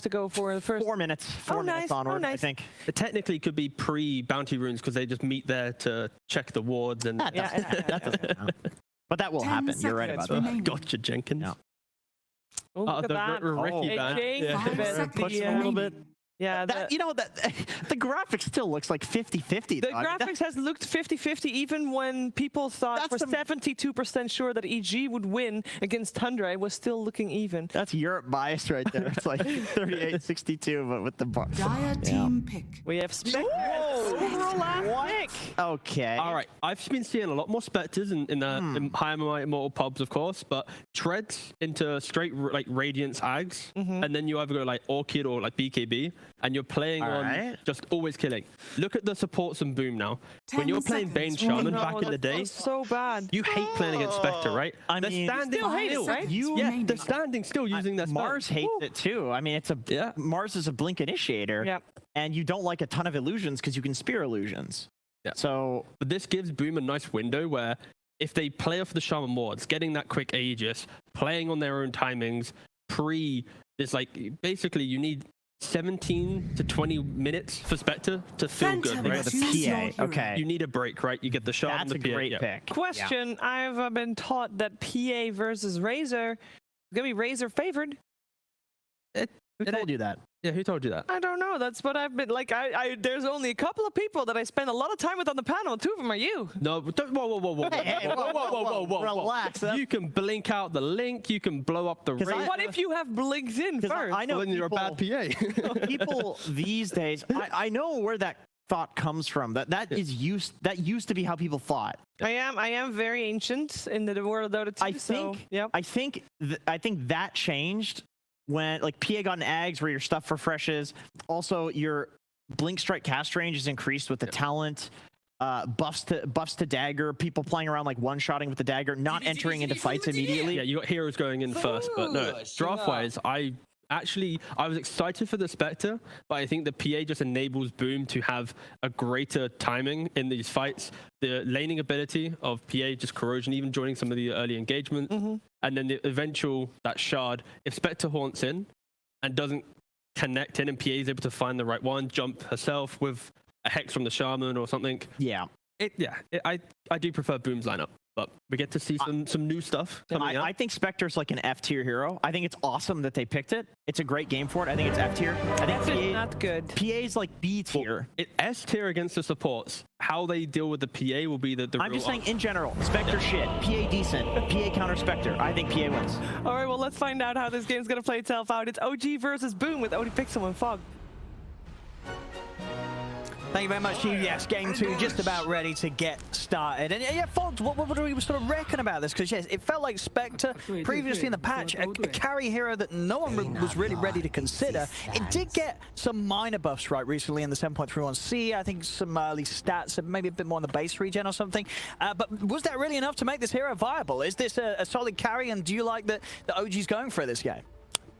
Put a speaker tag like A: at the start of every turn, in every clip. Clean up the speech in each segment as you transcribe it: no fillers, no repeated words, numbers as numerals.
A: to go for the first?
B: 4 minutes. 4 minutes
A: nice.
B: onward,
A: Nice.
B: I think.
C: It technically could be pre-bounty runes because they just meet there to check the wards and.
B: That doesn't count. But that will happen. You're right about that.
C: Gotcha, Jenkins.
B: Yeah.
A: Oh, look at that.
C: Ricky
A: It changed
C: Yeah.
A: a bit.
B: Push a little bit.
A: Yeah,
B: That, you know, that the graphic still looks like 50-50.
A: the graphics has looked 50-50 even when people thought for 72% sure that EG would win against Tundra. It was still looking even.
B: That's Europe bias right there. It's like 38-62, but with the bar.
D: Dire team pick.
A: We have Spectre. Overall last pick.
B: Okay.
C: All right, I've been seeing a lot more Spectres in higher immortal pubs, of course, but treads into straight like Radiance Ags, and then you either go like Orchid or like BKB, and you're playing on just always killing. Look at the supports and Boom now. When you're playing Bane Shaman back in the day,
A: So bad.
C: you hate playing against Spectre, right?
B: I mean,
A: still hate it, right?
C: They're standing still using their spell.
B: Mars hates it too. I mean, it's a Mars is a blink initiator,
A: Yep.
B: and you don't like a ton of illusions because you can spear illusions.
C: Yeah.
B: So,
C: But this gives Boom a nice window where if they play off the Shaman wards, getting that quick Aegis, playing on their own timings, this like basically you need 17 to 20 minutes for Spectre to feel good.
D: Phantom
C: Right?
B: the PA. Okay.
C: You need a break, right? You get the shot and
B: That's
C: the
B: a
C: PA.
B: great pick.
A: Question: I've been taught that PA versus Razor is gonna be Razor favored.
B: Who told you that?
C: Yeah, who told you that?
A: I don't know. That's what I've been like. There's only a couple of people that I spend a lot of time with on the panel. Two of them are you.
C: No, but don't, whoa.
B: Hey, whoa. Relax.
C: You can blink out the link. You can blow up the ring.
A: What if you have blinked in first?
B: I know
C: Well, then you're a bad PA.
B: people these days. I know where that thought comes from. That used to be how people thought.
A: I am very ancient in the world of Dota 2.
B: I think that changed when like PA got an Ags where your stuff refreshes. Also, your blink strike cast range is increased with the talent. Buffs to dagger. People playing around like one-shotting with the dagger, not entering into fights immediately.
C: Yeah, you got heroes going in first, but no. Draft-wise, I was excited for the Spectre, but I think the PA just enables Boom to have a greater timing in these fights. The laning ability of PA, just corrosion, even joining some of the early engagement, and then the eventual that shard. If Spectre haunts in and doesn't connect in, and PA is able to find the right one, jump herself with a hex from the shaman or something.
B: Yeah.
C: I do prefer Boom's lineup. But we get to see some new stuff coming out.
B: I think Spectre's like an F-tier hero. I think it's awesome that they picked it. It's a great game for it. I think it's F-tier. I think
A: PA not good.
B: PA's like B-tier.
C: Well, S-tier against the supports. How they deal with the PA will be the
B: I'm
C: real
B: just saying in general. Spectre shit. PA decent. PA counter Spectre. I think PA wins.
A: All right, well, let's find out how this game's going to play itself out. It's OG versus Boom with OD Pixel and Fog.
E: Thank you very much, Hugh. Yes, game two just about ready to get started. And yeah, Fogs, what do we sort of reckon about this? Because yes, it felt like Spectre, previously in the patch, a carry hero that no one was really ready to consider. It did get some minor buffs right recently in the 7.31C. I think some early stats, maybe a bit more on the base regen or something. But was that really enough to make this hero viable? Is this a solid carry, and do you like that the OG's going for it this game?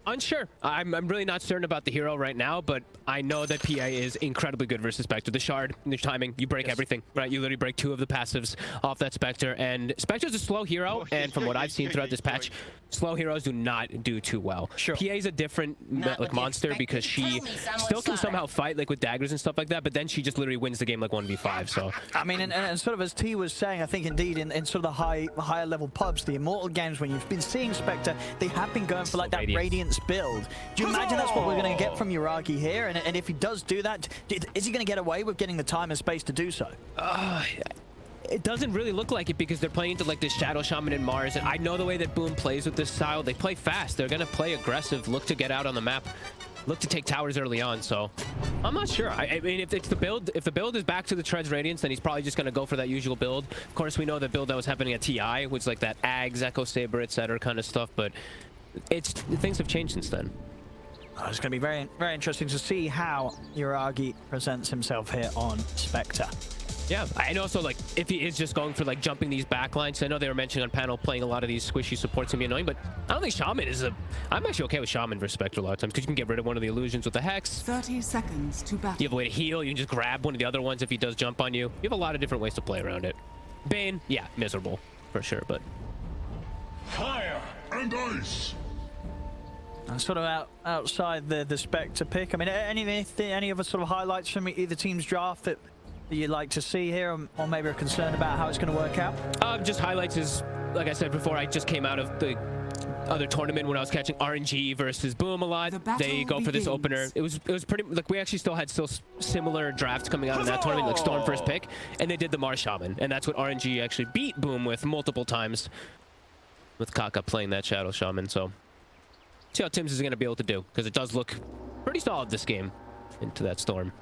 F: Unsure. I'm really not certain about the hero right now, but I know that PA is incredibly good versus Spectre. The shard, the timing, you break everything, right? You literally break 2 of the passives off that Spectre, and Spectre's a slow hero, and from what I've seen throughout this patch, slow heroes do not do too well. Sure. PA's a different like monster because she still can somehow fight like with daggers and stuff like that, but then she just literally wins the game like 1v5, so.
E: I mean, and sort of as T was saying, I think indeed in sort of the higher level pubs, the Immortal games, when you've been seeing Spectre, they have been going for like that Radiance build. Do you imagine that's what we're going to get from Yuragi here? And if he does do that, is he going to get away with getting the time and space to do so?
F: It doesn't really look like it because they're playing into like this Shadow Shaman and Mars, and I know the way that Boom plays with this style. They play fast. They're going to play aggressive, look to get out on the map, look to take towers early on, so I'm not sure. I mean, if the build is back to the Treads Radiance, then he's probably just going to go for that usual build. Of course, we know the build that was happening at TI, which is like that Ags, Echo Saber, etc. kind of stuff, but things have changed since then.
E: Oh, it's going to be very, very interesting to see how Yuragi presents himself here on Spectre.
F: Yeah, and also like if he is just going for like jumping these backlines. I know they were mentioning on panel playing a lot of these squishy supports can be annoying, but I don't think Shaman is I'm actually okay with Shaman versus Spectre a lot of times because you can get rid of one of the illusions with the Hex.
D: 30 seconds to battle.
F: You have a way to heal. You can just grab one of the other ones if he does jump on you. You have a lot of different ways to play around it. Bane, yeah, miserable for sure, but
G: fire and ice.
E: And sort of outside the Spectre pick. I mean, any other sort of highlights from either team's draft that you'd like to see here, or maybe are concerned about how it's going to work out?
F: Just highlights is, like I said before, I just came out of the other tournament when I was catching RNG versus Boom a lot. They go for this opener. It was pretty, like, we actually had similar drafts coming out in that tournament, like Storm first pick, and they did the Mars Shaman, and that's what RNG actually beat Boom with multiple times, with Kaka playing that Shadow Shaman. So see how Tim's is going to be able to do, because it does look pretty solid this game into that Storm.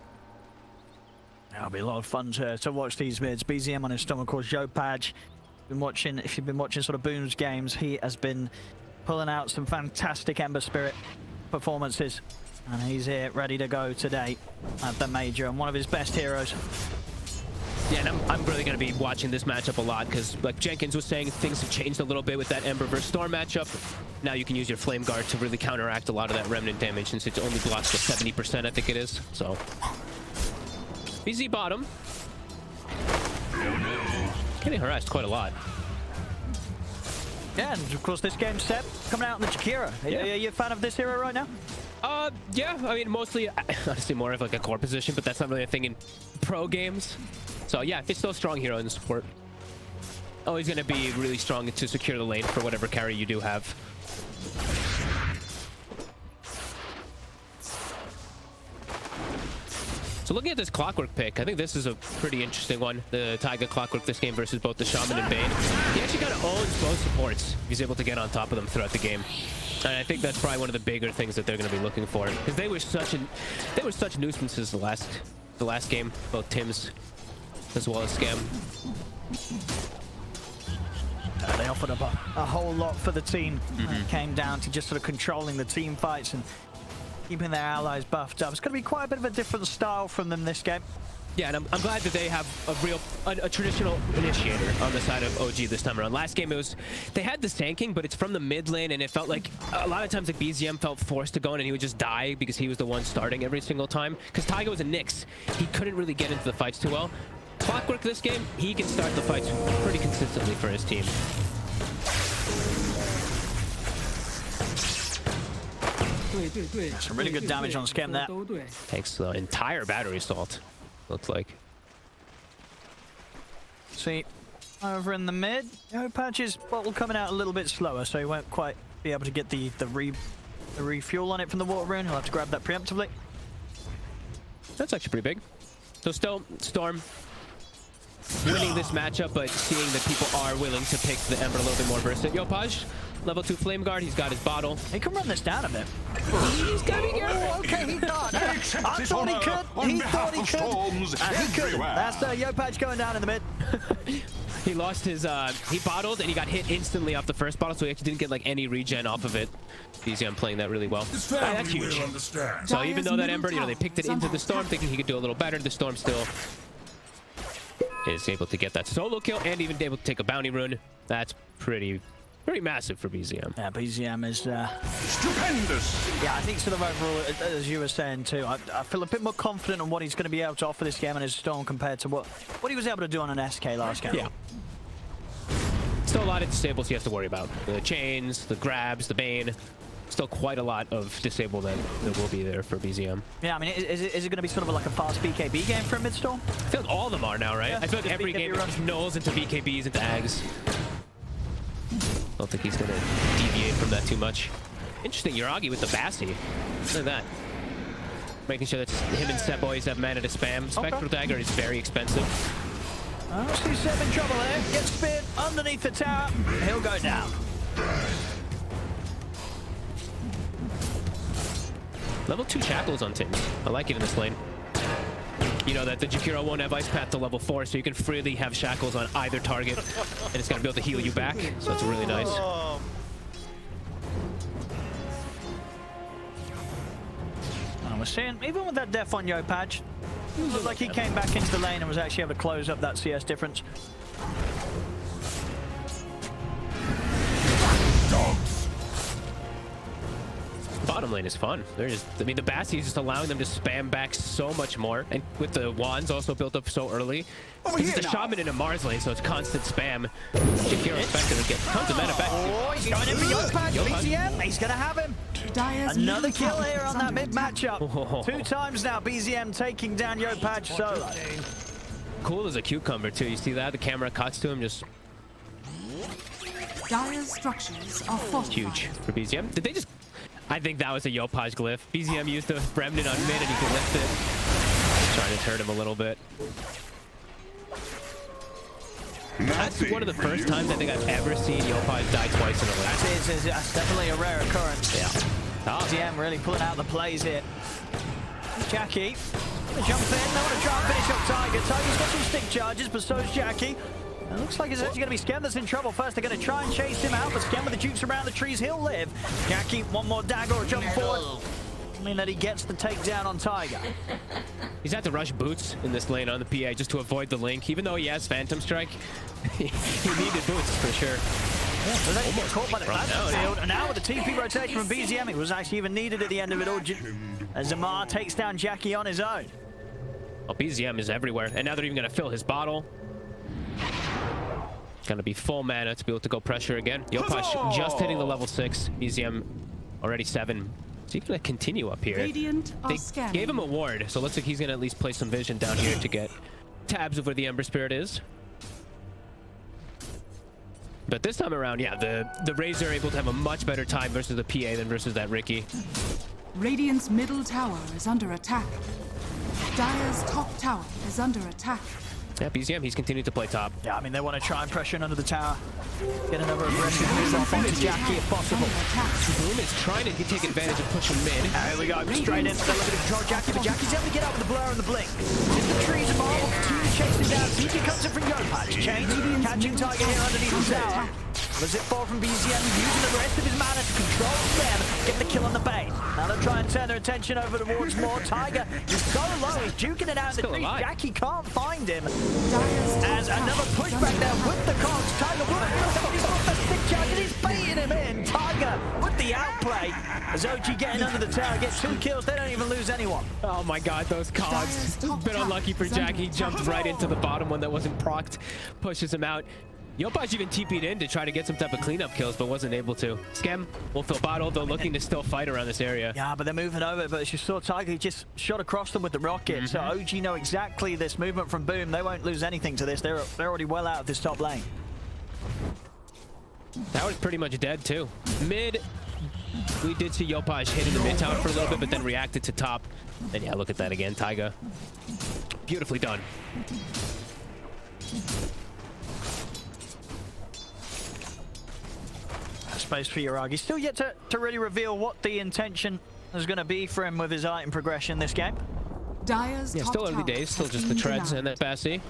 E: It'll be a lot of fun to watch these mids. BZM on his Storm, of course. Jopaj, if you've been watching sort of Boom's games, he has been pulling out some fantastic Ember Spirit performances, and he's here ready to go today at the Major, and one of his best heroes.
F: Yeah, and I'm really going to be watching this matchup a lot, because like Jenkins was saying, things have changed a little bit with that Ember versus Storm matchup. Now you can use your Flame Guard to really counteract a lot of that Remnant damage, since it only blocks the 70%, I think it is. So BZ bottom. Getting harassed quite a lot.
E: Yeah, and of course this game's set coming out in the Jakira. Are you a fan of this hero right now?
F: Yeah, I mean, mostly, honestly, more of like a core position, but that's not really a thing in pro games. So yeah, it's still a strong hero in support. Always going to be really strong to secure the lane for whatever carry you do have. So looking at this Clockwork pick, I think this is a pretty interesting one. The Taiga Clockwork this game versus both the Shaman and Bane. He actually kind of owns both supports. He's able to get on top of them throughout the game. And I think that's probably one of the bigger things that they're going to be looking for, because they were such nuisances the last game, both Tim's as well as Scam.
E: They offered up a whole lot for the team. It came down to just sort of controlling the team fights and keeping their allies buffed up. It's going to be quite a bit of a different style from them this game.
F: Yeah, and I'm glad that they have a traditional initiator on the side of OG this time around. Last game, they had the Sanking, but it's from the mid lane, and it felt like a lot of times like BZM felt forced to go in, and he would just die because he was the one starting every single time. Because Taiga was a Nyx, he couldn't really get into the fights too well. Clockwork this game, he can start the fights pretty consistently for his team.
E: Some really good damage on Scam there.
F: Takes the entire battery assault, looks like.
E: See, over in the mid, Jopaj is coming out a little bit slower, so he won't quite be able to get the refuel on it from the water rune. He'll have to grab that preemptively.
F: That's actually pretty big. So still, Storm winning this matchup, but seeing that people are willing to pick the Ember a little bit more versatile. Jopaj, level 2 Flame Guard, he's got his bottle.
E: He can run this down a bit.
F: He's gotta be careful.
E: Okay, he thought. I thought he could. He thought he could. And he couldn't. That's Jopaj going down in the mid.
F: He lost his, he bottled and he got hit instantly off the first bottle, so he actually didn't get like any regen off of it. BZM playing that really well. That's huge. So even though that Ember, you know, they picked it into the Storm thinking he could do a little better, the Storm still is able to get that solo kill and even able to take a bounty rune. That's pretty massive for BZM.
E: Yeah, BZM is
G: stupendous.
E: Yeah, I think sort of overall, as you were saying too, I feel a bit more confident on what he's going to be able to offer this game on his Storm compared to what he was able to do on an SK last game.
F: Yeah. Still a lot of disables he has to worry about. The chains, the grabs, the Bane. Still quite a lot of disable that will be there for BZM.
E: Yeah, I mean, is it going to be sort of like a fast BKB game for a mid-storm?
F: I feel like all of them are now, right?
E: Yeah,
F: I feel like every game runs nulls into BKBs, into Ags. Don't think he's going to deviate from that too much. Interesting, Yuragi with the Bassi. Look at that. Making sure that him and Seb always have mana to spam. Spectral Dagger is very expensive.
E: I see Seb in trouble there. Gets speared underneath the tower. He'll go down.
F: Level 2 Shackles on Tim. I like it in this lane. You know that the Jakiro won't have Ice Path to level 4, so you can freely have Shackles on either target, and it's going to be able to heal you back, so it's really nice.
E: And we're seeing, even with that death on Jopaj, it looked like he came back into the lane and was actually able to close up that CS difference.
F: Bottom bottom lane is fun. They're just, I mean, the Bassi is just allowing them to spam back so much more. And with the wands also built up so early. This is the Shaman in a Mars lane, so it's constant spam. Shakira Spectre get tons of mana back.
E: Oh, he's going in for Yopaj. BZM, he's going to have him.
D: Dyer's
E: Another
D: middle
E: kill
D: tower
E: here
D: is
E: on that
D: under
E: mid
D: attack.
E: matchup. 2 times now, BZM taking down Yopaj solo.
F: Cool as a cucumber, too. You see that? The camera cuts to him, just
D: Dyer's structures are fortified.
F: huge for BZM. Did they just... I think that was a Yopaj glyph. BZM used the Remnant on mid and he could lift it. Trying to turn him a little bit. That's one of the first times I think I've ever seen Yopaj die twice in a row.
E: That's definitely a rare occurrence.
F: Yeah.
E: BZM really pulling out the plays here. Jackie, gonna jump in. They want to try and finish up Tiger. Tiger's got some stick charges, but so is Jackie. It looks like it's actually going to be Skem that's in trouble. First, they're going to try and chase him out, but Skem with the jukes around the trees, he'll live. Jackie, one more dagger or jump forward. I mean that he gets the takedown on Tiger.
F: He's had to rush boots in this lane on the PA just to avoid the link. Even though he has Phantom Strike, he needed boots for sure.
E: Yeah, so they get caught by the battlefield, and now with the TP rotation from BZM, it was actually even needed at the end of it all. As Zamar takes down Jackie on his own.
F: Well, BZM is everywhere, and now they're even going to fill his bottle. Going to be full mana to be able to go pressure again. Yopaj just hitting the level 6. BZM already 7. Is he going to continue up here?
D: Radiant are
F: They
D: scanning.
F: gave him a ward, so it looks like he's going to at least place some vision down here to get tabs of where the Ember Spirit is. But this time around, yeah, the Razor are able to have a much better time versus the PA than versus that Ricky.
D: Radiant's middle tower is under attack. Dyer's top tower is under attack.
F: Yeah, BZM, he's continued to play top.
E: Yeah, I mean, they want to try and pressure in under the tower. Get another aggressive move off onto Jackie if possible.
F: Boom is trying to take advantage of pushing mid.
E: Here we go, straight into the limited control Jackie, but Jackie's able to get out with the blur and the blink. Just the trees of Marvel continue chasing down. TP comes in from Yopaj. Chains, catching Tiger here underneath the tower. Does it fall from BZM, using the rest of his mana to control them, get the kill on the bait. Now they'll try and turn their attention over towards more. Tiger is so low, he's duking it out in the trees. Jackie can't find him. As another pushback there with the cogs. Tiger he's off the stick charge and he's baiting him in. Tiger with the outplay. As OG getting under the tower, gets 2 kills, they don't even lose anyone.
F: Oh my god, those cogs. Been unlucky for Jackie. Jumped right into the bottom one that wasn't procced. Pushes him out. Yopaj even TP'd in to try to get some type of cleanup kills, but wasn't able to. Skem will fill bottle, though looking to still fight around this area.
E: Yeah, but they're moving over, but as you saw, Tiger he just shot across them with the rocket. So OG know exactly this movement from Boom. They won't lose anything to this. They're already well out of this top lane.
F: That was pretty much dead, too. Mid, we did see Yopaj hit in the mid tower for a little bit, but then reacted to top. And yeah, look at that again, Tiger. Beautifully done.
E: Space for Yuragi. Still yet to really reveal what the intention is going to be for him with his item progression this game.
D: Dyer's
F: Yeah,
D: top
F: still early
D: tower
F: days, still
D: has
F: just the
D: been
F: treads
D: denied.
F: and that Bassi.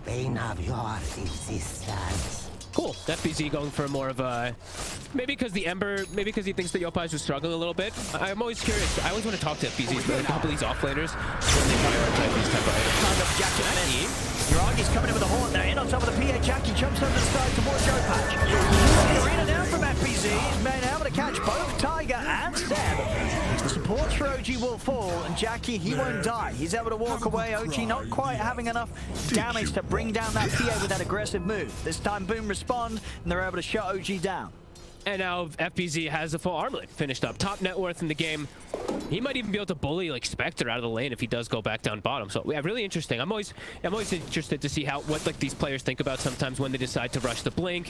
H: Pain of your existence.
F: Cool. FBZ going for more of a... Maybe because the Ember... Maybe because he thinks that Yopaj was struggling a little bit. I'm always curious. I always want to talk to FBZ, a couple of these offlaners, when they prioritize these type of items.
E: Kind of Jackie Yuragi's coming in with a horn there. In on top of the PA. Jackie jumps over the side towards Yopaj. Arena down from FBZ. He's been able to catch both Tiger and Seb. The supports for OG will fall, and Jackie, he won't die. He's able to walk away. OG not quite having enough damage to bring down that PA with that aggressive move. This time Boom respond, and they're able to shut OG down.
F: And now FBZ has a full armlet finished up. Top net worth in the game. He might even be able to bully like Spectre out of the lane if he does go back down bottom. So yeah, really interesting. I'm always interested to see what like these players think about sometimes when they decide to rush the blink,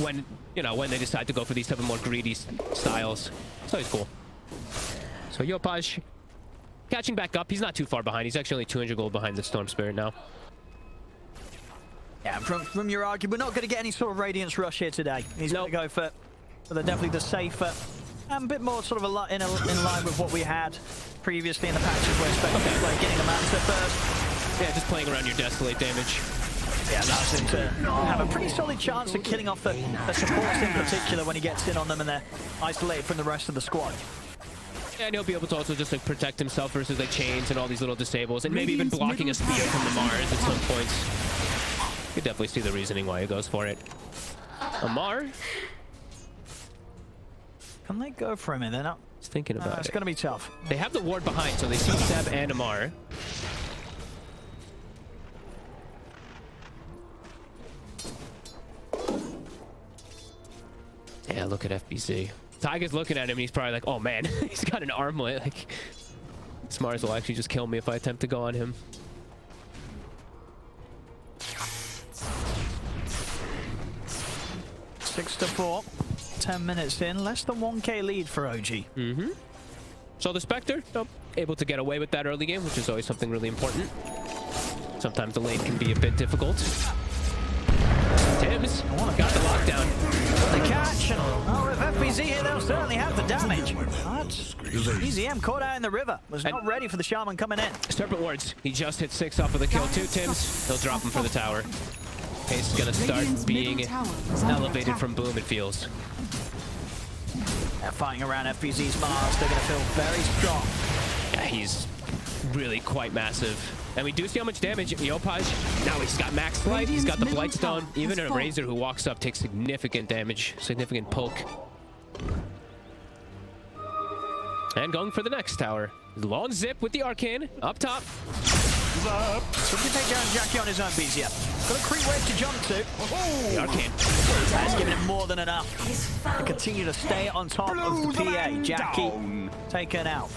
F: when they decide to go for these type of more greedy styles. It's always cool. So Yopaj catching back up. He's not too far behind. He's actually only 200 gold behind the Storm Spirit now.
E: Yeah, from Yuragi, we're not going to get any sort of Radiance rush here today. He's going to go for definitely the safer and a bit more sort of in line with what we had previously in the patches where Spectre was like getting a Manta first.
F: Yeah, just playing around your Desolate damage.
E: Yeah, allows him to have a pretty solid chance of killing off the supports in particular when he gets in on them and they're isolated from the rest of the squad.
F: Yeah, and he'll be able to also just like protect himself versus like chains and all these little disables, and maybe even blocking a spear from the Mars at some points. You definitely see the reasoning why he goes for it. Amar.
E: Can they go for him? They're not
F: Just thinking about
E: It's
F: it.
E: going to be tough.
F: They have the ward behind, so they see Seb and Amar. Yeah, look at FBC. Tiger's looking at him and he's probably like, oh man, he's got an armlet. Like, Smars will actually just kill me if I attempt to go on him.
E: Six to 4. 10 minutes in. Less than 1k lead for OG.
F: Mm-hmm. So the Spectre, able to get away with that early game, which is always something really important. Sometimes the lane can be a bit difficult. Tibbs got the lockdown.
E: The catch. Oh, if FBZ here, they'll certainly have the damage. But BZM caught out in the river. Was not ready for the Shaman coming in.
F: Serpent wards. He just hit 6 off of the kill too, Tibbs. He'll drop him for the tower. Pace is going to start being elevated from Boom, it feels.
E: They're fighting around FBZ's Mars. They're going to feel very strong.
F: Yeah, he's really quite massive. And we do see how much damage Yopaj. Now he's got max life, he's got the Blightstone. Even a Razor who walks up takes significant damage, significant poke. And going for the next tower. Long zip with the Arcane up top.
E: So he can take down Jackie on his own, BZM. Got a creep wave to jump to.
F: The Arcane.
E: That's giving him more than enough to continue to stay on top of the PA. Jackie taken out.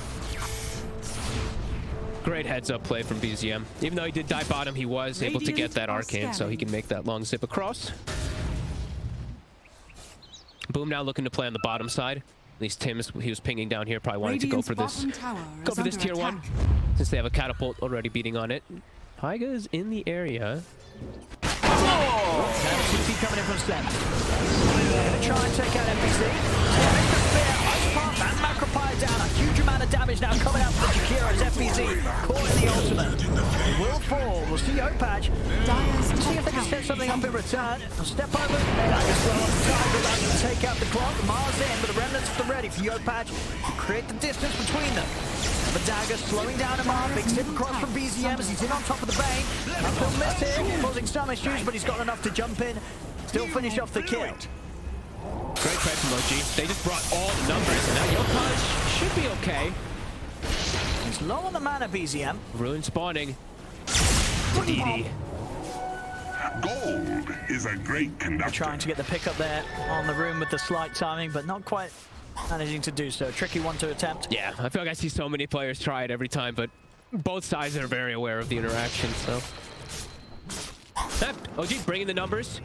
F: Great heads-up play from BZM. Even though he did die bottom, he was able to get that Arcane, so he can make that long zip across. Boom now looking to play on the bottom side. At least Tim's, he was pinging down here, probably wanted to go for this tier 1, since they have a catapult already beating on it. Taiga is in the area.
E: TP coming in from Seb. Gonna try and take out NPC. And Macropire down. A huge amount of damage now coming out from Jakiro as FBZ caught in the ultimate. Will fall. We'll see Opaj. See if they can set something up in return. Step over. Tiger about to take out the clock. Mars in, but the remnants are ready for Opaj to create the distance between them. The dagger slowing down Amar. Big zip across from BZM as he's in on top of the Bane. Uphill miss here, causing some issues, but he's got enough to jump in. Still finish off the kill.
F: Great trade from OG. They just brought all the numbers, and now Yopaj should be okay.
E: He's low on the mana, BZM.
F: Ruin spawning. DD.
G: Gold is a great conductor.
E: Trying to get the pick up there on the room with the slight timing, but not quite managing to do so. Tricky one to attempt.
F: Yeah, I feel like I see so many players try it every time, but both sides are very aware of the interaction, so. OG bringing the numbers.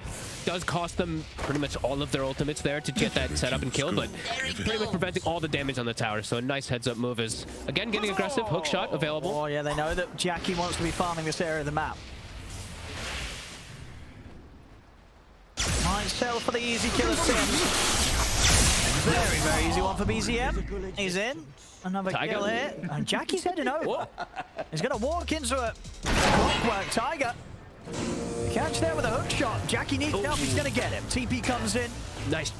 F: Does cost them pretty much all of their ultimates there to get that set up and kill, but pretty much preventing all the damage on the tower. So a nice heads up move is, again, getting aggressive. Hook shot available.
E: Oh yeah, they know that Jackie wants to be farming this area of the map. Might sell for the easy kill of Sims. Very, very easy one for BZM. He's in. Another
F: Tiger.
E: kill here. And Jackie's heading over. Whoa. He's going to walk into a clockwork. Tiger. Catch there with a hook shot. Jackie needs help. He's going to get him. TP comes in.
F: Nice.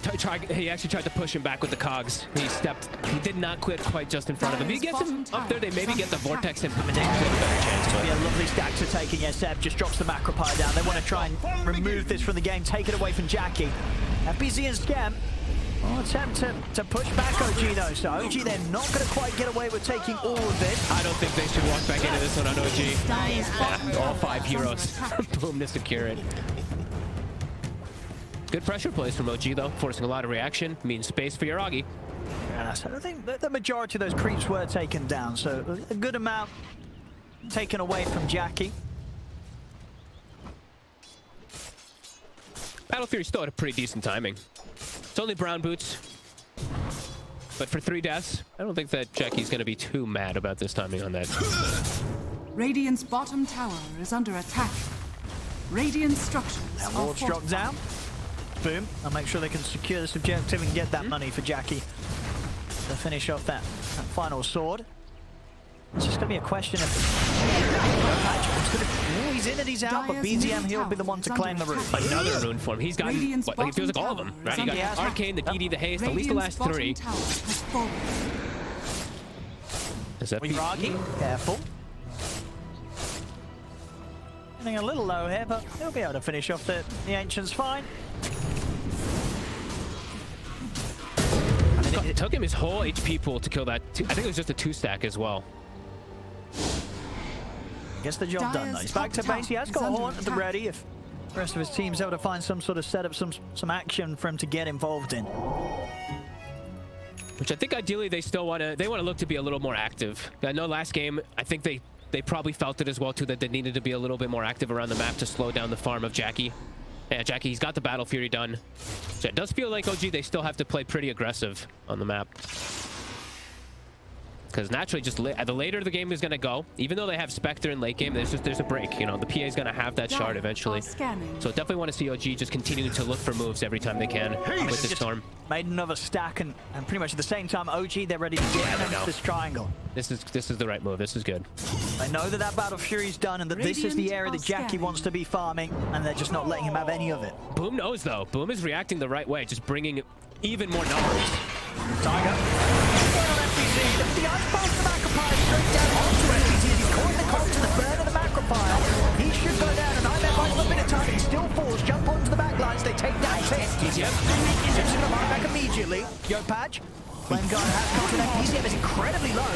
F: He actually tried to push him back with the cogs. He did not quit quite just in front of him. He gets him up there. They maybe get the vortex implementation. A better chance.
E: It'll be a lovely stack to take in. Yes, Seb just drops the Macropire down. They want to try and remove this from the game, take it away from Jackie. FBZ and Scam will attempt to push back OG though. So OG, they're not going to quite get away with taking all of this.
F: I don't think they should walk back into this one on OG. Yeah, all 5 heroes. Boom to secure it. Good pressure plays from OG though, forcing a lot of reaction, means space for Yuragi.
E: Yeah, so I think that the majority of those creeps were taken down, so a good amount taken away from Jackie.
F: Battle Fury still had a pretty decent timing. It's only brown boots, but for 3 deaths, I don't think that Jackie's going to be too mad about this timing on that.
D: Radiant's bottom tower is under attack. Radiant structures are
E: Ward's dropped down. Boom. I'll make sure they can secure this objective and get that money for Jackie to finish off that final sword. It's just going to be a question of... he's in and he's out, but BZM, he'll be the one to claim the roof.
F: Another rune form. He's gotten, what, like, it feels like all of them, right? He got Arcane, the DD, the Haste, at least the last 3. Is that
E: Yuragi, careful. Getting a little low here, but he'll be able to finish off the Ancients fine. And
F: It took him his whole HP pool to kill that. I think it was just a 2-stack as well.
E: Gets the job done though. He's back to base. He has got a Haunt at the ready if the rest of his team's able to find some sort of setup, some action for him to get involved in.
F: Which I think ideally they still want to look to be a little more active. I know last game I think they probably felt it as well too, that they needed to be a little bit more active around the map to slow down the farm of Jackie. Yeah, Jackie, he's got the Battle Fury done. So it does feel like OG they still have to play pretty aggressive on the map. Because naturally, just the later the game is going to go, even though they have Spectre in late game, there's a break. You know, the PA is going to have that shard eventually. So definitely want to see OG just continuing to look for moves every time they can with this Storm.
E: Made another stack, and pretty much at the same time, OG, they're ready to get into this triangle.
F: This is the right move. This is good.
E: They know that Battle Fury's done, and that this is the area that Jackie wants to be farming, and they're just not letting him have any of it.
F: Boom knows, though. Boom is reacting the right way, just bringing even more numbers.
E: Tiger. The ice pulse the Macropire straight down onto FPZ. He's caught the cogs and the burn of the Macropire. He should go down, and Nightmare buys a little bit of time. He still falls, jump onto the back lines. They take down Tim.
F: Yep.
E: Tim's going to mark back immediately. Yopaj. Flame Guard has come to that. PCM is incredibly low.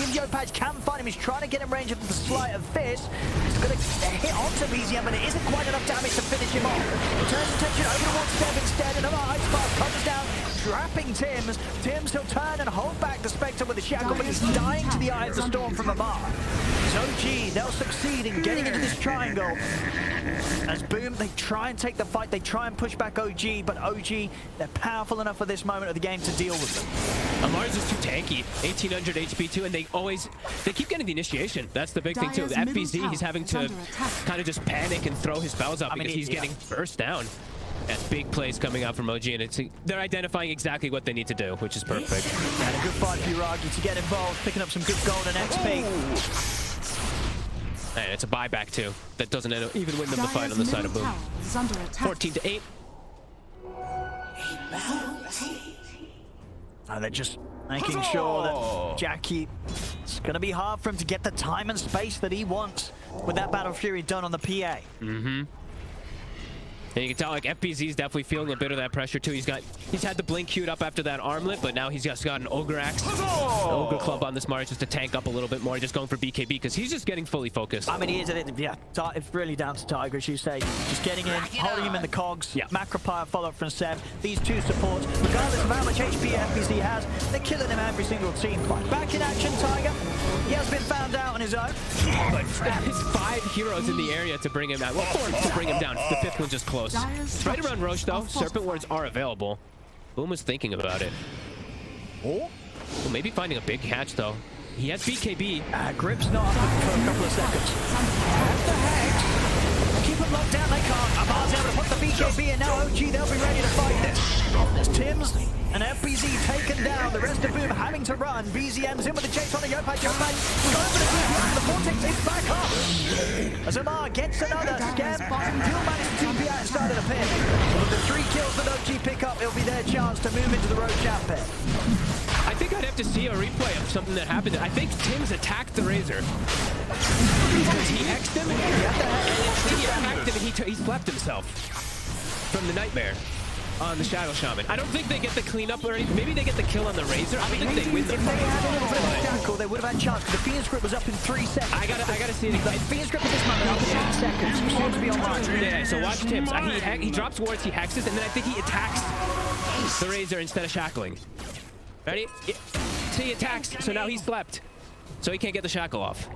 E: If Yopaj can find him, he's trying to get in range of the Sleight of Fist. He's going to hit onto PCM, but it isn't quite enough damage to finish him off. Turns attention over to one step instead. Another ice path comes down, trapping Tims. Tims, he'll turn and hold back the Spectre with a shackle, but he's dying to the eye of the storm from Amar. It's OG, they'll succeed in getting into this triangle. As Boom, they try and take the fight, they try and push back OG, but OG, they're powerful enough for this moment of the game to deal with them.
F: Amar's is too tanky, 1800 HP too, and they keep getting the initiation. That's the big thing too. The FBZ, he's having to kind of just panic and throw his spells up because he's getting burst down. And big plays coming out from OG, and they're identifying exactly what they need to do, which is perfect.
E: And a good fight for Yuragi to get involved, picking up some good gold and XP.
F: And it's a buyback too. That doesn't even win them the fight on the side of Boom. 14-8.
E: They're just making sure that Jackie, it's going to be hard for him to get the time and space that he wants with that Battle Fury done on the PA.
F: Mm-hmm. And you can tell, like, FBZ is definitely feeling a bit of that pressure too. He's had the blink queued up after that armlet, but now he's just got an Ogre Axe, an Ogre Club on this Mars just to tank up a little bit more. Just going for BKB because he's just getting fully focused.
E: I mean, he is, yeah, it's really down to Tiger, as you say. Just getting in, holding him in the cogs.
F: Yeah.
E: Macropire follow-up from Seb. These two supports, regardless of how much HP FBZ has, they're killing him every single team fight. Back in action, Tiger. He has been found out on his own.
F: But it's 5 heroes in the area to bring him down. Well, 4 to bring him down. The 5th one's just close. It's right around Roche, though. Serpent Wards are available. Boom was thinking about it.
E: Oh?
F: Well, maybe finding a big hatch, though. He has BKB.
E: Grip's not up for a couple of seconds. What the heck? Keep him locked down, they can't. Amar's able to put the BKB, and now OG, they'll be ready to fight this. As Tims and FBZ taken down, the rest of Boom having to run. BZM's in with the chase on the Yopaj. Yopaj going for the TPI, the Vortex is back up. As Amar gets another scam, he'll manage to TPI out inside of the pit. With the 3 kills that OG pick up, it'll be their chance to move into the Road Jab pit.
F: I think I'd have to see a replay of something that happened. I think Tims attacked the Razor. Because he X'd him, and he attacked him, and he slapped himself from the Nightmare on the Shadow Shaman. I don't think they get the cleanup or anything. Maybe they get the kill on the Razor. I don't think they win the
E: fight. If they had a little bit of a shackle, they would have had a chance, because the Phoenix Grip was up in 3 seconds.
F: I gotta see it again.
E: Phoenix Grip at this moment up in 10 seconds. Soon to be online.
F: Yeah, so watch Tims. He drops wards, he hexes, and then I think he attacks the Razor instead of shackling. Ready? So he attacks, so now he's slept. So he can't get the shackle off.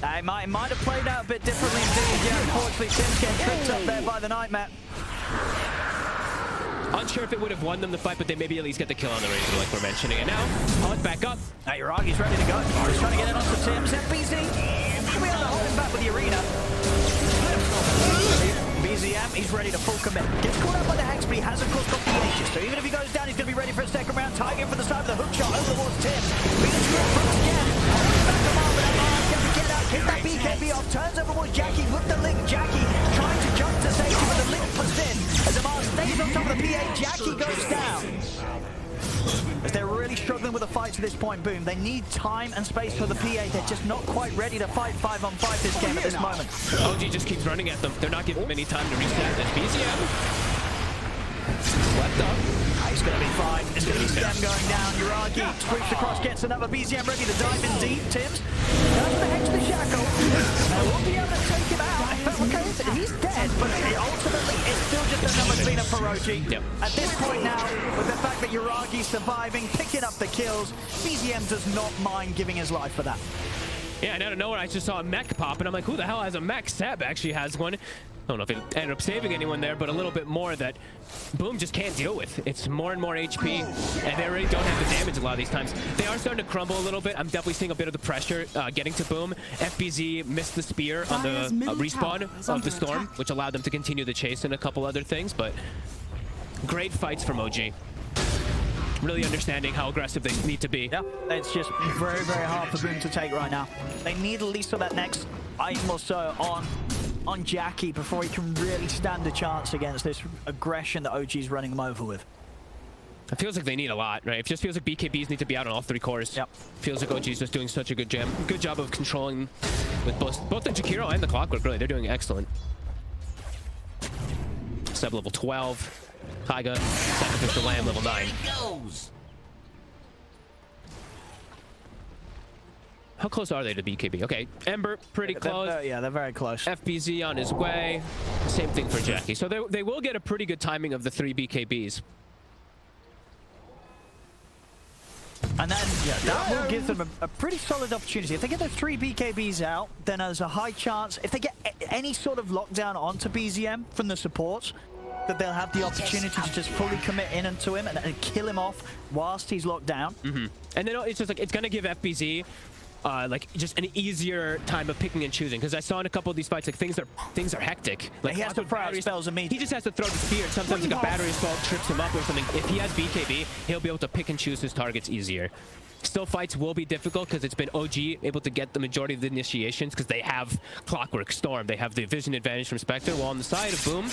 E: It might have played out a bit differently indeed. Yeah, unfortunately, Tims getting tripped up there by the Nightmare.
F: Unsure if it would have won them the fight, but they maybe at least get the kill on the Razor, like we're mentioning. And now, Pod back up.
E: Now Yuragi's ready to go. He's trying to get it onto Tims. FBZ, we have to hold him back with the arena. BZM, he's ready to full commit. Gets caught out by the Hex, but he has, of course, got the Aegis. So even if he goes down, he's going to be ready for a second round. Tiger for the side of the hook shot over towards Tims. Phoenix Grip once again. Back to Marvin. Amar's going to get out. Hit that BKB off. Turns over towards Jackie with the link. Jackie trying to jump to safety, but the link puts in. As Amar stays on top of the PA, Jackie goes down. As they're really struggling with the fight to this point, Boom. They need time and space for the PA. They're just not quite ready to fight 5-on-5 this game at this moment.
F: OG just keeps running at them. They're not giving them any time to reset. That's BZM. Slept up.
E: It's going to be fine. It's going to be Stem going down. Uragi swoops across, gets another BZM ready to dive in deep. Tims goes the hex to Shackle. Won't be able to take him out. Okay, he's dead, but ultimately it's still just another cleanup for OG.
F: Yep.
E: At this point now, with the fact that Uragi's surviving, picking up the kills, BZM does not mind giving his life for that.
F: Yeah, and out of nowhere, I just saw a mech pop, and I'm like, who the hell has a mech? Seb actually has one. I don't know if it ended up saving anyone there, but a little bit more that Boom just can't deal with. It's more and more HP, and they already don't have the damage a lot of these times. They are starting to crumble a little bit. I'm definitely seeing a bit of the pressure getting to Boom. FBZ missed the spear on the respawn of the Storm, which allowed them to continue the chase and a couple other things, but great fights from OG. Really understanding how aggressive they need to be.
E: Yeah, it's just very, very hard for Boom to take right now. They need at least for that next item or so on Jackie before he can really stand a chance against this aggression that OG's running them over with.
F: It feels like they need a lot, right? It just feels like BKBs need to be out on all three cores.
E: Yep.
F: Feels like OG's just doing such a good job of controlling with both the Jakiro and the Clockwork, really. They're doing excellent. Sub level 12. Taiga, Sacrificial Lamb, level 9. How close are they to BKB? Okay, Ember, pretty close.
E: Yeah, they're very close.
F: FBZ on his way. Same thing for Jackie. So they will get a pretty good timing of the 3 BKBs.
E: And then that will give them a pretty solid opportunity. If they get the 3 BKBs out, then there's a high chance, if they get any sort of lockdown onto BZM from the supports, that they'll have the opportunity to just fully commit in into him and kill him off whilst he's locked down.
F: And then it's just like, it's going to give FBZ like just an easier time of picking and choosing, because I saw in a couple of these fights like things are hectic. Like
E: he has to throw out spells immediately.
F: He just has to throw the spear. Sometimes like a battery assault trips him up or something. If he has BKB, he'll be able to pick and choose his targets easier. Still, fights will be difficult because it's been OG able to get the majority of the initiations because they have Clockwork Storm. They have the vision advantage from Spectre. While on the side of Boom,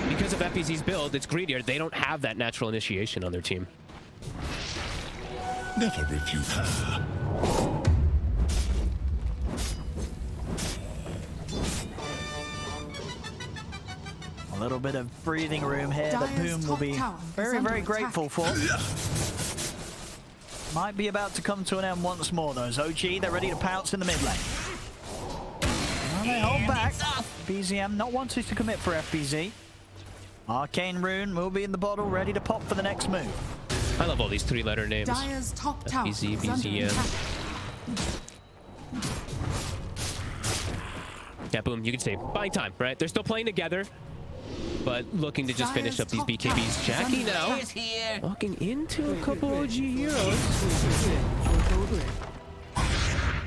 F: because of FBZ's build, it's greedier. They don't have that natural initiation on their team.
G: Never refute her.
E: A little bit of breathing room here that Boom will be very, very grateful for. Might be about to come to an end once more, though. As OG, they're ready to pounce in the mid lane. Well, they hold back. BZM not wanting to commit for FBZ. Arcane Rune will be in the bottle, ready to pop for the next move.
F: I love all these 3-letter names.
D: Dire's top tower
F: FBZ,
D: is under
F: BZM.
D: attack.
F: Yeah, Boom, you can see. Buying time, right? They're still playing together, but looking to just finish up these BKBs. Jackie now walking into a couple OG heroes.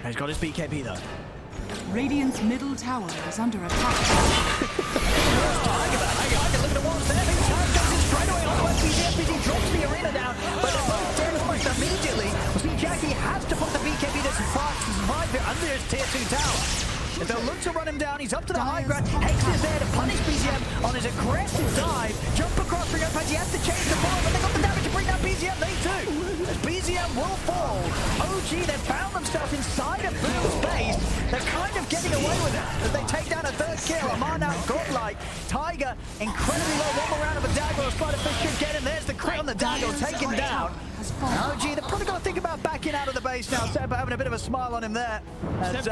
E: He's got his BKB, though.
D: Radiant's middle tower is under attack.
E: Look at the walls there. Time goes in straight away on FBZ. FBZ drops the arena down, but they're both dead almost immediately. We see Jackie has to put the BKB to survive it under his tier 2 tower. If they'll look to run him down, he's up to the high ground. Hex is there to punish BZM on his aggressive dive. Jump across, bring up Pudgy, he has to change the ball, but they got the damage to bring down BZM. They do. As BZM will fall. OG, they've found themselves inside of Boom's base. They're kind of getting away with it as they take down a 3rd kill. Amar now godlike. Tiger, incredibly low. One more round of a dagger. A Spider-Fish should get him. There's the crit on the dagger. Take him down. OG, they're probably going to think about backing out of the base now. Seb having a bit of a smile on him there. As,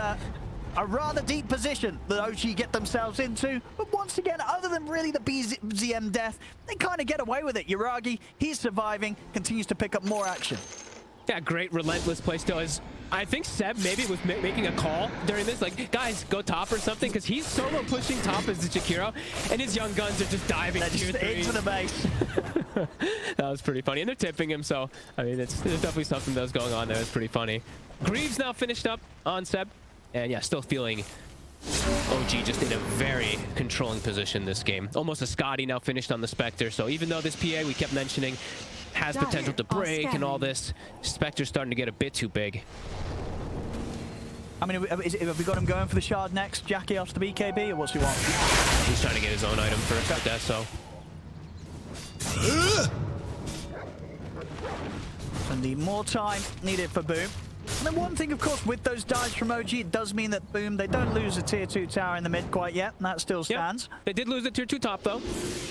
E: a rather deep position that OG get themselves into. But once again, other than really the BZM death, they kind of get away with it. Uragi, he's surviving, continues to pick up more action.
F: Yeah, great relentless play still. I think Seb maybe was making a call during this, like, guys, go top or something, because he's solo pushing top as the Jakiro, and his young guns are just diving
E: into the base.
F: That was pretty funny, and they're tipping him, so, I mean, there's definitely something that was going on there. It's pretty funny. Greaves now finished up on Seb. And yeah, still feeling OG just in a very controlling position this game. Almost a Scotty now finished on the Spectre. So even though this PA we kept mentioning has potential to break and all this, Spectre's starting to get a bit too big.
E: I mean, have we got him going for the shard next, Jackie, after the BKB, or what's he want?
F: He's trying to get his own item first with that, so.
E: And need more time needed for Boom. And then one thing, of course, with those dives from OG, it does mean that Boom, they don't lose a tier 2 tower in the mid quite yet, and that still stands.
F: Yep. They did lose the tier 2 top, though,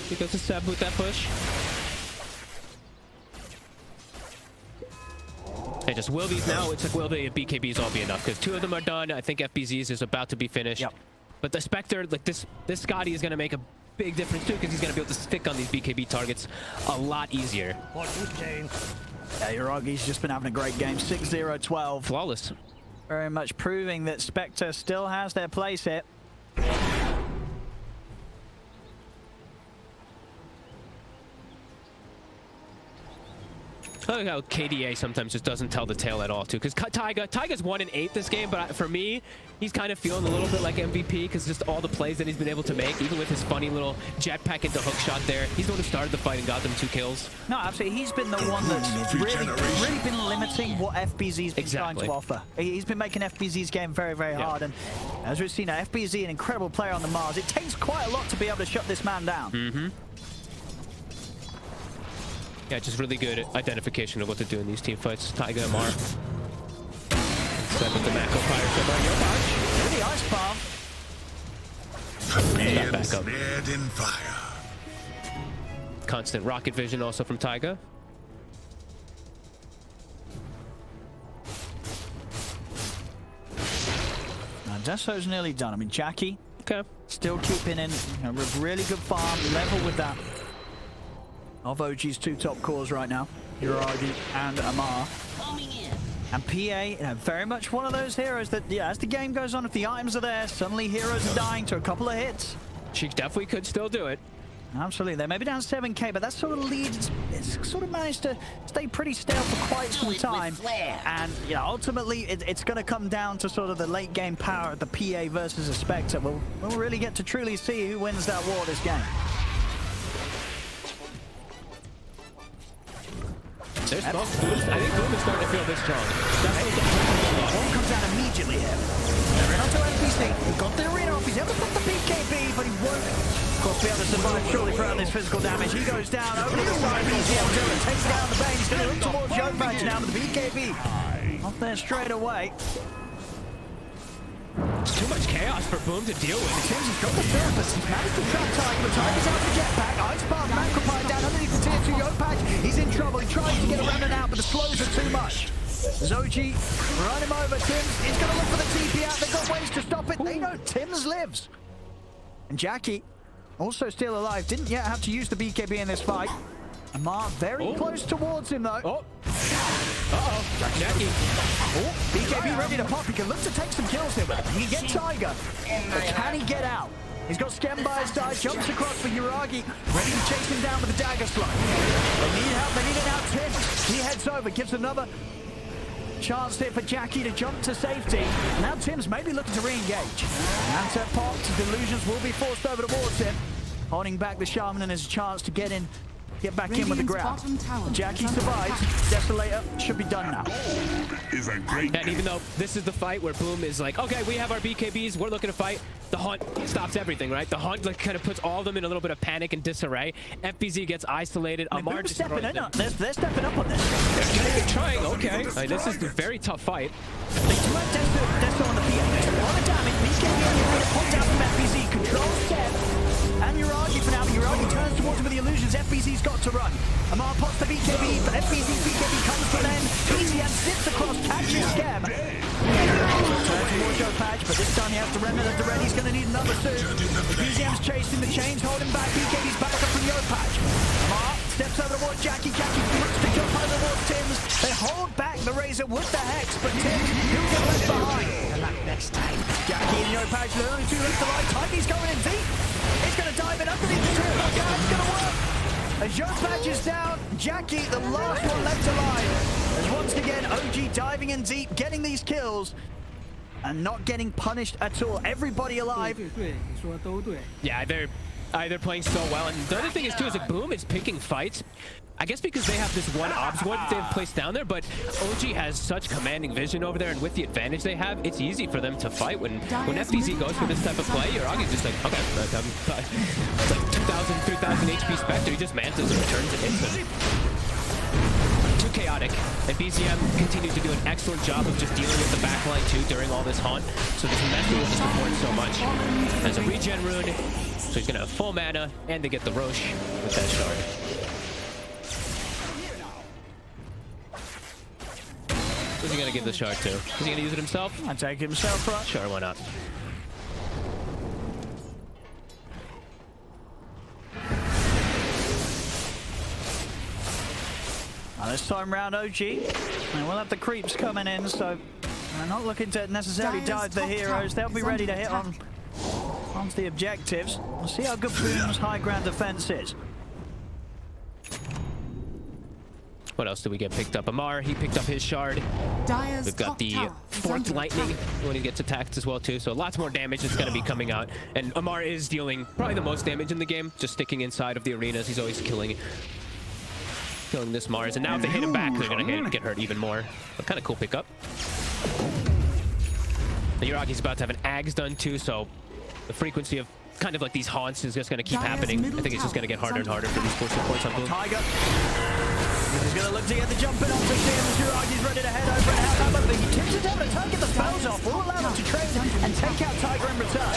F: because of Seb with that push. They just will these now. It's like, will the BKBs all be enough? Because 2 of them are done. I think FBZ's is about to be finished.
E: Yep.
F: But the Spectre, like this Scotty is going to make a big difference too, because he's going to be able to stick on these BKB targets a lot easier.
E: Yeah, Uragi's just been having a great game. 6-0-12.
F: Flawless.
E: Very much proving that Spectre still has their place here.
F: I like how KDA sometimes just doesn't tell the tale at all, too. Because Taiga's 1-8 this game, but for me, he's kind of feeling a little bit like MVP because just all the plays that he's been able to make, even with his funny little jetpack into hook shot there. He's the one who started the fight and got them 2 kills.
E: No, absolutely. He's been the one that's really been limiting what FBZ's been trying to offer. He's been making FBZ's game very, very hard. And as we've seen, FBZ, an incredible player on the Mars. It takes quite a lot to be able to shut this man down.
F: Yeah, just really good identification of what to do in these team fights. Taiga and Mar. Set with the Mako fire.
E: Really ice bomb.
G: Being snared in fire.
F: Constant rocket vision also from Taiga.
E: Now, Desso's nearly done. I mean, Jackie still keeping in a really good farm, level with that of OG's 2 top cores right now, Uragi and Amar. And PA, you know, very much one of those heroes that, yeah, as the game goes on, if the items are there, suddenly heroes are dying to a couple of hits.
F: She definitely could still do it.
E: Absolutely. They may be down 7k, but that sort of leads, it's sort of managed to stay pretty stale for quite some time. And, you know, ultimately, it's going to come down to sort of the late game power of the PA versus a Spectre. We'll really get to truly see who wins that war this game.
F: There's smoke. I think Boom is starting to feel this strong.
E: One comes out immediately here. Renato NPC, he got the arena off, he's able to put the BKB, but he won't, of course, be able to survive surely throughout this physical damage. He goes down over the side, BZM takes down the bane, he's going to look towards Yopatch now with the BKB. Off there straight away.
F: It's too much chaos for Boom to deal with.
E: Tim's has got the surface. He's managed to trap Tiger, but Tiger's out the jetpack. Ice Bomb, Macropine down underneath the tier 2 Yopatch. He's in trouble. He tries to get a remnant out, but the slows are too much. Zoji, run him over. Tims, he's going to look for the TP out. They've got ways to stop it. They know Tims lives. And Jackie, also still alive, didn't yet have to use the BKB in this fight. Amar very close towards him, though.
F: Jackie.
E: BKB ready to pop. He can look to take some kills here. He can get Tiger, but can he get out? He's got Skem by his side, jumps across for Uragi, ready to chase him down with the dagger slide. They need help, they need it now. Tim, he heads over, gives another chance here for Jackie to jump to safety. Now Tim's maybe looking to re-engage. Answer popped, Delusions will be forced over towards him. Holding back the Shaman and his chance to get back in with the grab. Jackie survives. Desolator should be done now.
F: And even though this is the fight where Boom is like, okay, we have our BKBs, we're looking to fight, the Hunt stops everything, right? The Hunt like kind of puts all of them in a little bit of panic and disarray. FBZ gets isolated. Amar just
E: stepping in. They're stepping up on this.
F: They're trying, okay. Like, this is a very tough fight.
E: They do have Desto on the PA. A lot of damage. BKB on the point out from FBZ. Controls Seth. And Uragi for now, but Uragi turns towards him with the illusions. FBZ's got to run. Amar pops the BKB, but FBZ's BKB comes to an end. BZM sits across, catches Skem. Turns towards Yopatch, but this time he has to remnant at the ready. He's going to need another 2. BZM's chasing, the chains holding back. BKB's back up from Yopatch. Amar steps over towards Jackie. Jackie looks to jump over towards Tims. They hold back the Razor with the Hex, but Tims, he'll get left behind.
H: Next time.
E: Jackie and Yopatch, the only 2 left alive. Tiger's going in deep. He's going to dive in underneath the tree. Look out, it's going to work. As Yopatch is down, Jackie, the last one left alive. As once again, OG diving in deep, getting these kills, and not getting punished at all. Everybody alive.
F: Yeah, they're playing so well. And the other thing is, too, is that Boom is picking fights. I guess because they have this one obs ward that they've placed down there, but OG has such commanding vision over there, and with the advantage they have, it's easy for them to fight. When FBZ goes for this type of play, Uragi's just like, okay, it's like 2,000, 3,000 HP Spectre, he just mantas and returns it instantly. Too chaotic, and BZM continues to do an excellent job of just dealing with the backline too during all this haunt, so this messing with the support so much. As a regen rune, so he's gonna have full mana, and they get the Roche with that shard. Who's he gonna give the shard to? Is he gonna use it himself?
E: I take it himself, right?
F: Sure, why not?
E: Now this time round, OG, and we'll have the creeps coming in, so they're not looking to necessarily dive the heroes. They'll be ready to hit onto the objectives. We'll see how good Boom's high ground defense is.
F: What else did we get picked up? Amar, he picked up his shard. We've got the forked lightning when he gets attacked as well too, so lots more damage is going to be coming out. And Amar is dealing probably the most damage in the game, just sticking inside of the arenas. He's always killing this Mars, and now if they hit him back, they're going to get hurt even more. But kind of cool pickup. The Yuragi's about to have an Ags done too, so the frequency of kind of like these haunts is just going to keep happening. I think it's just going to get harder and harder for these push supports on Boom.
E: Tiger. He's going to look to get the jump in onto Tim. Yuragi's ready to head over and have that, but he tips it down to try and get the spells off. We'll allow them to trade and take out Tiger in return.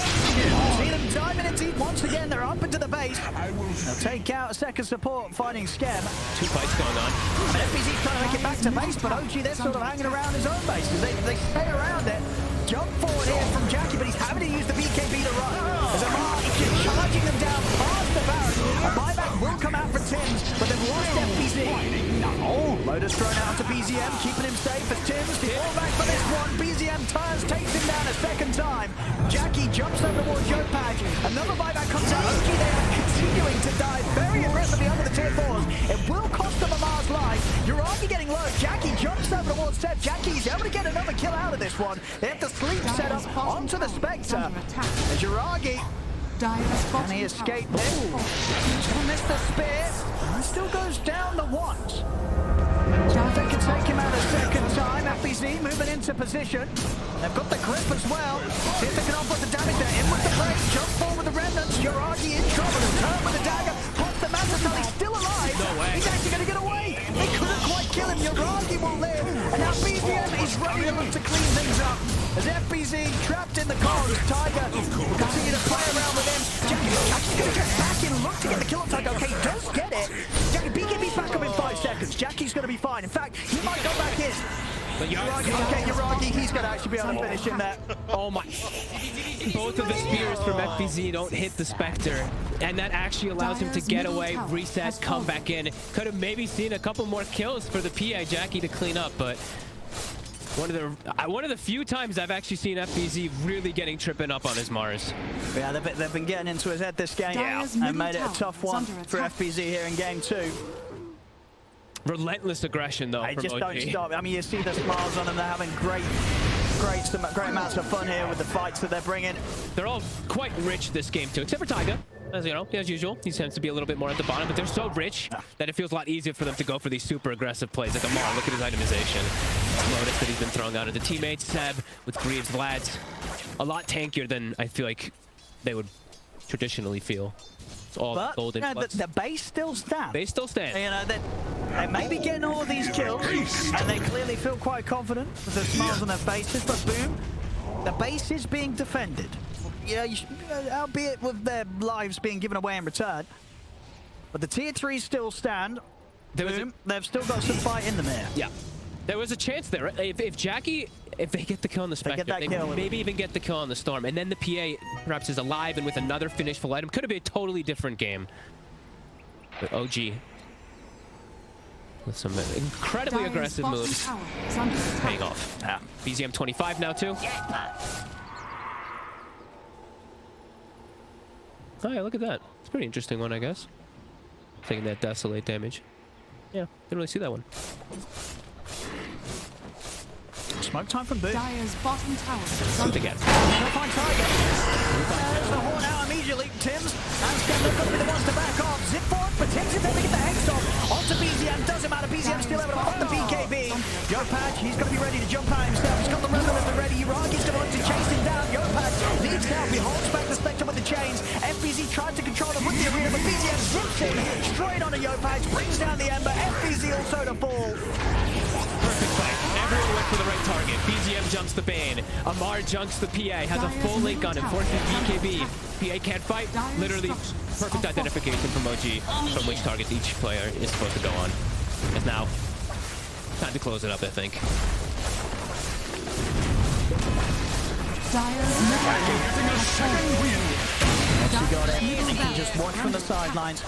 E: See them diving in deep once again. They're up into the base. They'll take out a second support, finding Skem.
F: Two fights going on.
E: And FBZ's trying to make it back to base, but OG, they're sort of hanging around his own base. They stay around it. Jump forward here from Jackie, but he's having to use the BKB to run. As Amar is just charging them down past the Baron. A buyback will come out for Tims, but they've lost FBZ. Lotus thrown out to BZM, keeping him safe as Tims. The fallback for this one. BZM turns, takes him down a second time. Jackie jumps over towards Yopaj. Another buyback comes out. OG, they are continuing to dive very aggressively under the tier 4s. It will cost them Amar's life. Yuragi getting low. Jackie jumps over towards Seb. Jackie's able to get another kill out of this one. They have to sleep set up onto the Spectre. As Yuragi, can he escape this? He'll miss the spear. He still goes down the once. So they can take him out a second time. FBZ moving into position. They've got the grip as well. See if they can offset the damage there. In with the break. Jump forward with the remnants. Yuragi in trouble. Turn with the dagger. Pops the Master. He's still alive.
F: No way.
E: He's actually going to get away. They couldn't quite kill him. Yuragi will live. And now BZM is ready to look to clean things up. As FBZ trapped in the cold. Tiger will continue to play around with him. Jackie's going to get back in. Look to get the kill on Tiger. Okay, he does get it. Jackie, BKB's back up in 5 seconds. Jackie's going to be fine. In fact, he might go back in.
F: But
E: Yuragi, he's going to actually be able to finish him there.
F: Oh my. Both of the spears from FBZ don't hit the Spectre, and that actually allows him to get away, reset, come back in. Could have maybe seen a couple more kills for the PA Jackie to clean up, but one of the few times I've actually seen FBZ really getting tripping up on his Mars.
E: Yeah, they've been getting into his head this game and made it a tough one for FBZ here in game 2.
F: Relentless aggression though.
E: They
F: from
E: just
F: OG.
E: don't stop. I mean, you see the smiles on them. They're having great amounts of fun here with the fights that they're bringing.
F: They're all quite rich this game too, except for Taiga. As you know, as usual, he tends to be a little bit more at the bottom, but they're so rich that it feels a lot easier for them to go for these super aggressive plays. Like Amar, look at his itemization. Lotus that he's been throwing out at the teammates. Seb with Greaves, Vlad's a lot tankier than I feel like they would traditionally feel. It's all
E: But
F: golden.
E: the base still stands.
F: They still stand.
E: You know, they may be getting all of these kills, and they clearly feel quite confident with the smiles on their faces, but boom, the base is being defended. Yeah, albeit with their lives being given away in return. But the tier 3s still stand. Boom, they've still got some fight in them here.
F: Yeah. There was a chance there. If Jackie, if they get the kill on the Spectre, they maybe even get the kill on the Storm, and then the PA perhaps is alive and with another finished full item, could have been a totally different game. But OG with some incredibly aggressive moves paying off. Yeah. BZM 25 now too. Oh yeah, look at that. It's a pretty interesting one, I guess. Taking that Desolate damage. Yeah, didn't really see that one.
E: Smoke time from Boom.
D: Dire's bottom tower.
F: Something again.
E: They'll find Tiger. There's the horn out immediately. Tims and Skem, they're going to be the ones to back off. Zip forward, but Tims is able to get the hex off. Onto BZM. Doesn't matter. BZM still able to pop the BKB. Yopaj, he's going to be ready to jump out himself. He's got the Revenant ready. Yuragi's going to look to chase him down. Yopaj leads down. He holds back the Spectre with the chains. FBZ tried to control him with the arena, but BZM zips in straight onto Yopaj, brings down the Ember. FBZ also to fall.
F: Perfect play. Everyone went for the right target. BZM jumps the Bane. Amar junks the PA. Has a full link on him. Forces BKB. PA can't fight. Literally perfect identification from OG from which target each player is supposed to go on. It's now time to close it up, I think.
D: Dire's middle tower has fallen.
E: He got it.
D: Dire's middle
E: He can
D: tower
E: just watch from the sidelines.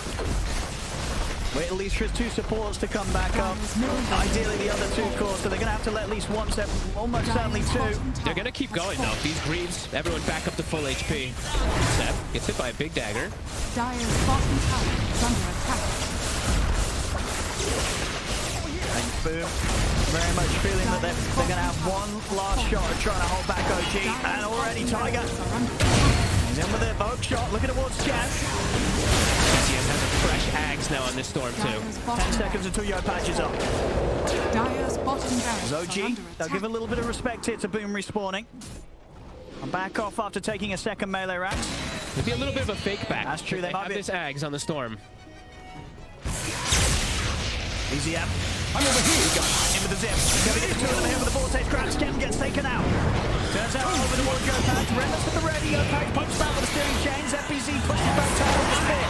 E: Wait at least for his two supports to come back up. Ideally the other two cores, so they're going to have to let at least one step, almost certainly two.
F: They're going to keep going, though. These Greaves, everyone back up to full HP. Seb gets hit by a big dagger.
D: Dire's bottom tower is under attack.
E: And boom, very much feeling that they're going to have one last shot at trying to hold back OG. And already Tiger, he's in with a vogue shot, looking towards Chaz.
F: BCM has a fresh Ags now on this storm, too.
E: 10 seconds until Yo Patch is up.
D: Dire's bottom barracks
E: As
D: are
E: OG,
D: under
E: they'll
D: attack.
E: give a little bit of respect here to Boom respawning. And back off after taking a second melee round.
F: It'd be a little bit of a fake back.
E: That's true, they might
F: have
E: be-
F: this Ags on the storm.
E: Easy up. I'm over here. We go. In with the zip. Going into two of them here with the vortex grab. Skem gets taken out. Turns out over towards Yo Patch. Reynolds to the ready. Yo Patch punches back with the steering chains. FBZ pushes back towards the spear.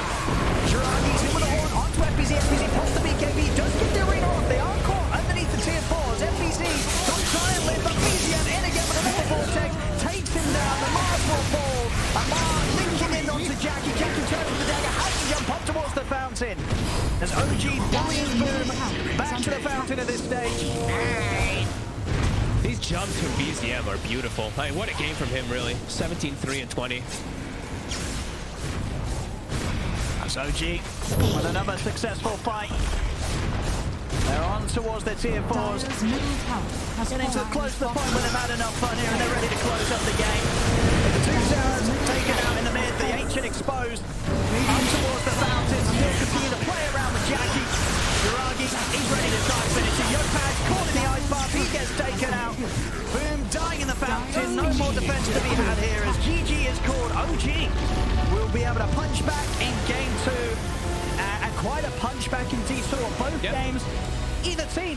E: Jiragi's in with the horn onto FBZ. FBZ pops the BKB. Does get the arena off. They are caught underneath the tier 4s. FBZ don't try and live, but BZM in again with another vortex. Takes him down. The Mars will fall. And Mars linking in onto Jackie. Jackie turns with the dagger. Has to jump up towards the fountain. As OG bullying Boom back to the fountain at this stage.
F: These jumps from BZM are beautiful. I mean, what a game from him, really. 17, 3, and 20.
E: That's OG with another successful fight. They're on towards their tier 4s.
D: Dire's middle tower has
E: Getting
D: fallen.
E: close to the point where they've had enough fun here and they're ready to close up the game. The two towers taken out in the mid, the Ancient exposed. Up towards the fountain, still continue to play around with Jackie. Jiragi, he's ready to start finishing. Yo Patch caught in the ice bath, he gets taken out. Boom, dying in the fountain, no more defense to be had here as GG is called. OG will be able to punch back in game 2. And quite a punch back indeed through both games. Either team